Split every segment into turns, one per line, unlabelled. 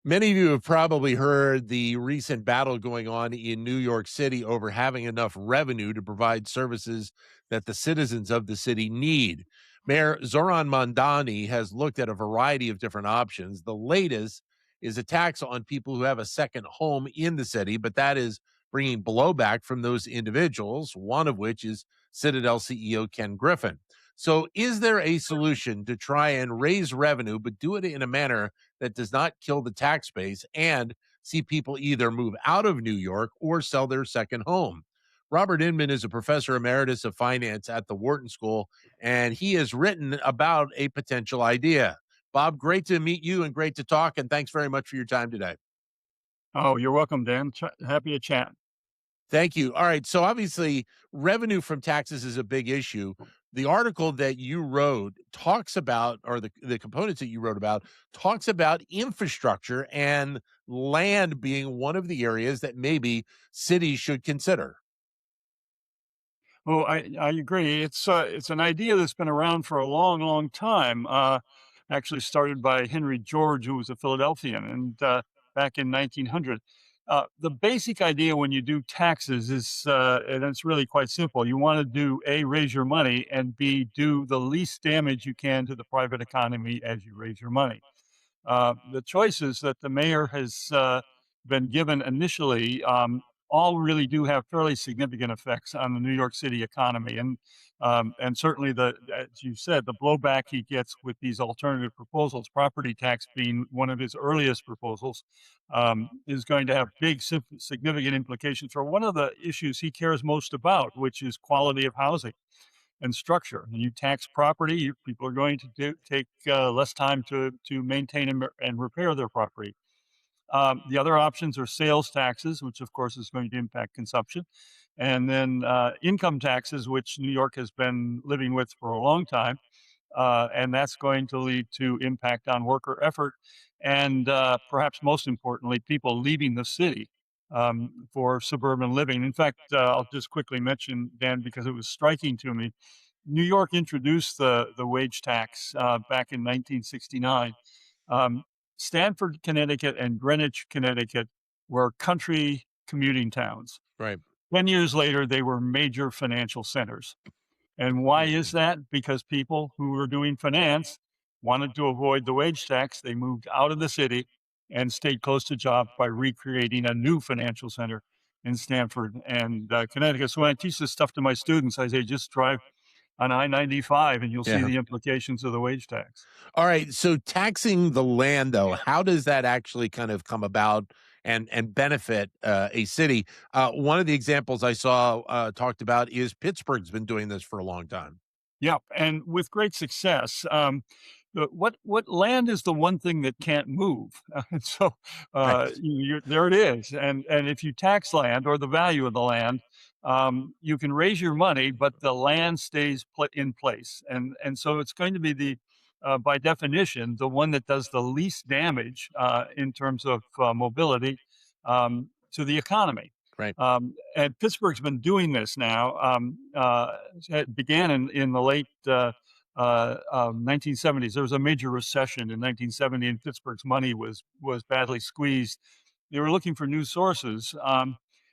Many of you have probably heard the recent battle going on in New York City over having enough revenue to provide services that the citizens of the city need. Mayor Zoran Mandani has looked at a variety of different options. The latest is a tax on people who have a second home in the city, but that is bringing blowback from those individuals, one of which is Citadel CEO Ken Griffin. So, is there a solution to try and raise revenue, but do it in a manner that does not kill the tax base and see people either move out of New York or sell their second home? Robert Inman is a professor emeritus of finance at the Wharton School, and he has written about a potential idea. Bob, great to meet you and great to talk, and thanks very much for your time today.
Oh, you're welcome, Dan. Happy to chat.
Thank you. All right. So obviously, revenue from taxes is a big issue. The article that you wrote talks about, or the components that you wrote about, talks about infrastructure and land being one of the areas that maybe cities should consider.
Oh, I agree. It's an idea that's been around for a long, long time. Actually started by Henry George, who was a Philadelphian, and back in 1900. The basic idea when you do taxes is, and it's really quite simple. You want to do A, raise your money, and B, do the least damage you can to the private economy as you raise your money. The choices that the mayor has been given initially all really do have fairly significant effects on the New York City economy, and certainly as you said, the blowback he gets with these alternative proposals, property tax being one of his earliest proposals, is going to have big significant implications for one of the issues he cares most about, which is quality of housing and structure. When you tax property, people are going to take less time to maintain and repair their property. The other options are sales taxes, which of course is going to impact consumption, and then income taxes, which New York has been living with for a long time, and that's going to lead to impact on worker effort, and perhaps most importantly, people leaving the city for suburban living. In fact, I'll just quickly mention, Dan, because it was striking to me. New York introduced the wage tax back in 1969. Um, Stanford, Connecticut, and Greenwich, Connecticut were country commuting towns.
Right.
10 years later, they were major financial centers. And why is
Mhm.
that? Because people who were doing finance wanted to avoid the wage tax. They moved out of the city and stayed close to jobs by recreating a new financial center in Stanford and Connecticut. So when I teach this stuff to my students, I say just drive on I-95 and you'll see
Yeah.
the implications of the wage tax.
All right. So taxing the land, though, how does that actually kind of come about and benefit a city? One of the examples I saw talked about is Pittsburgh's been doing this for a long time.
Yep, and with great success. What land is the one thing that can't move? And so
Right.
there it is. And if you tax land or the value of the land, you can raise your money, but the land stays in place. And so it's going to be by definition, the one that does the least damage in terms of mobility to the economy.
Right.
And Pittsburgh's been doing this now. It began in the late 1970s. There was a major recession in 1970, and Pittsburgh's money was badly squeezed. They were looking for new sources,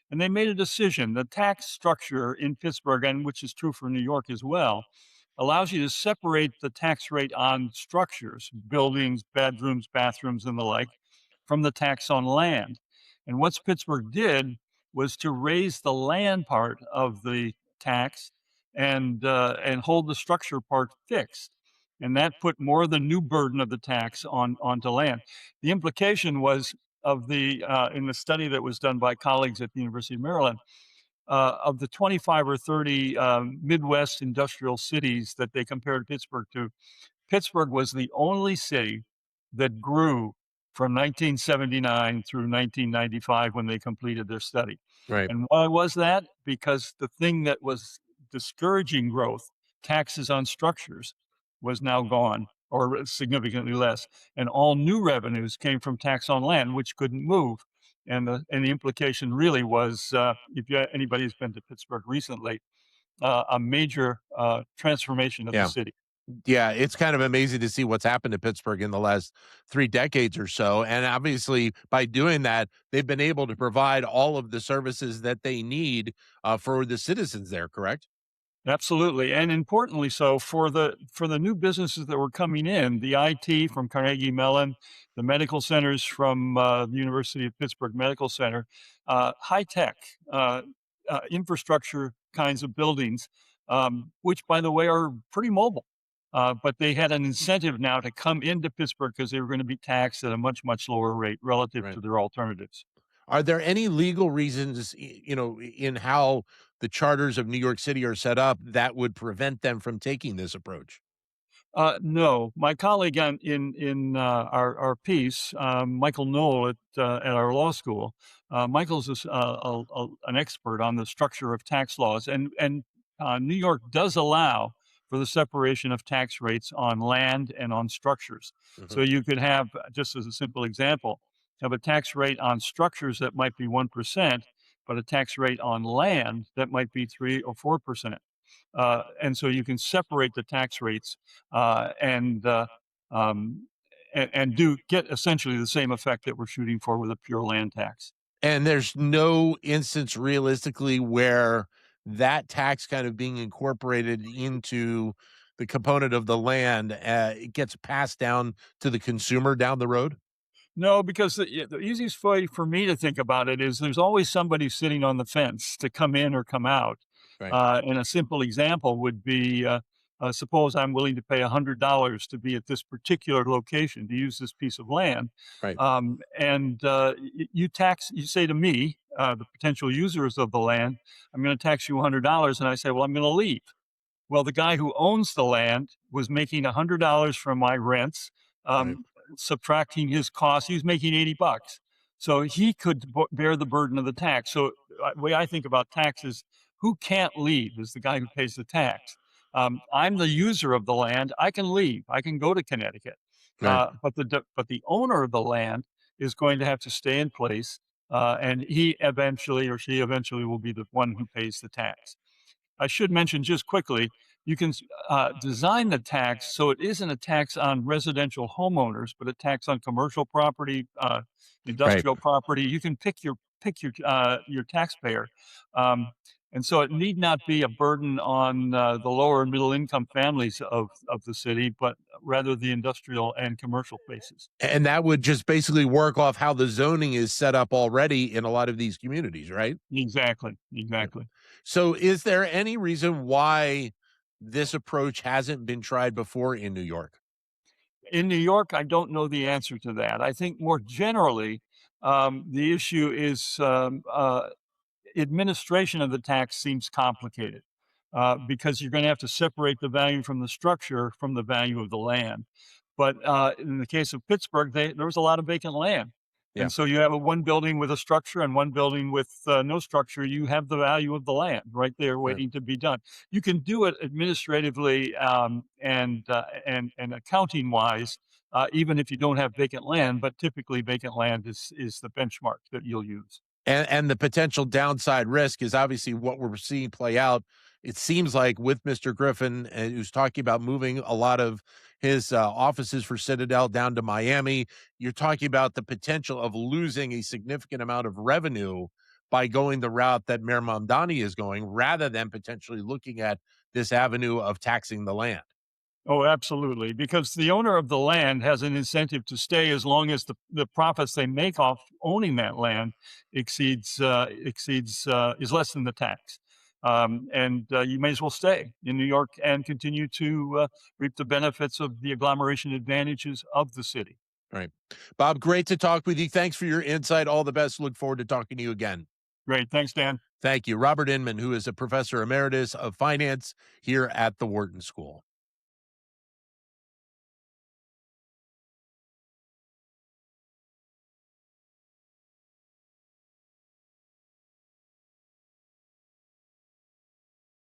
and they made a decision. The tax structure in Pittsburgh, and which is true for New York as well, allows you to separate the tax rate on structures, buildings, bedrooms, bathrooms, and the like, from the tax on land. And what Pittsburgh did was to raise the land part of the tax and hold the structure part fixed. And that put more of the new burden of the tax onto land. The implication was of the in the study that was done by colleagues at the University of Maryland, of the 25 or 30 Midwest industrial cities that they compared Pittsburgh to, Pittsburgh was the only city that grew from 1979 through 1995 when they completed their study.
Right.
And why was that? Because the thing that was discouraging growth, taxes on structures, was now gone or significantly less. And all new revenues came from tax on land, which couldn't move. And the implication really was, if anybody's been to Pittsburgh recently, a major transformation of the
Yeah.
city.
Yeah, it's kind of amazing to see what's happened to Pittsburgh in the last 3 decades or so, and obviously, by doing that, they've been able to provide all of the services that they need, for the citizens there, correct?
Absolutely, and importantly so for the new businesses that were coming in, the IT from Carnegie Mellon, the medical centers from, the University of Pittsburgh Medical Center, high tech, uh, infrastructure kinds of buildings, which, by the way, are pretty mobile. But they had an incentive now to come into Pittsburgh because they were gonna be taxed at a much, much lower rate relative
Right.
to their alternatives.
Are there any legal reasons, in how the charters of New York City are set up that would prevent them from taking this approach?
No, my colleague our piece, Michael Knoll at our law school. Michael's an expert on the structure of tax laws, and New York does allow for the separation of tax rates on land and on structures. So
Mhm.
you could have, just as a simple example, have a tax rate on structures that might be 1%, but a tax rate on land that might be 3 or 4%. And so you can separate the tax rates uh, and uh, um, and do get essentially the same effect that we're shooting for with a pure land tax.
And there's no instance realistically where that tax kind of being incorporated into the component of the land, it gets passed down to the consumer down the road?
No, because the easiest way for me to think about it is there's always somebody sitting on the fence to come in or come out.
Right,
And a simple example would be suppose I'm willing to pay $100 to be at this particular location to use this piece of land.
right,
You say to me, the potential users of the land, I'm going to tax you $100. And I say, well, I'm going to leave. Well, the guy who owns the land was making $100 from my rents,
right,
subtracting his costs. He was making 80 bucks. So he could bear the burden of the tax. So the way I think about taxes, who can't leave is the guy who pays the tax. I'm the user of the land. I can leave. I can go to Connecticut.
right.
But the owner of the land is going to have to stay in place, and he eventually or she eventually will be the one who pays the tax. I should mention just quickly, you can design the tax so it isn't a tax on residential homeowners, but a tax on commercial property,
Right.
industrial property. You can pick your taxpayer, um, and so it need not be a burden on the lower and middle income families of the city, but rather the industrial and commercial places.
And that would just basically work off how the zoning is set up already in a lot of these communities, right?
Exactly,
Yeah.
exactly.
So is there any reason why this approach hasn't been tried before in New York?
In New York, I don't know the answer to that. I think more generally, the issue is administration of the tax seems complicated because you're going to have to separate the value from the structure from the value of the land. But in the case of Pittsburgh, there was a lot of vacant land.
Yeah,
And so you have a one building with a structure and one building with no structure. You have the value of the land right there
right.
waiting to be done. You can do it administratively and accounting wise, even if you don't have vacant land. But typically, vacant land is the benchmark that you'll use.
And the potential downside risk is obviously what we're seeing play out. It seems like with Mr. Griffin, who's talking about moving a lot of his offices for Citadel down to Miami, you're talking about the potential of losing a significant amount of revenue by going the route that Mayor Mamdani is going, rather than potentially looking at this avenue of taxing the land.
Oh, absolutely. Because the owner of the land has an incentive to stay as long as the profits they make off owning that land is less than the tax. And you may as well stay in New York and continue to reap the benefits of the agglomeration advantages of the city.
Right. Bob, great to talk with you. Thanks for your insight. All the best. Look forward to talking to you again.
Great. Thanks, Dan.
Thank you. Robert Inman, who is a professor emeritus of finance here at the Wharton School.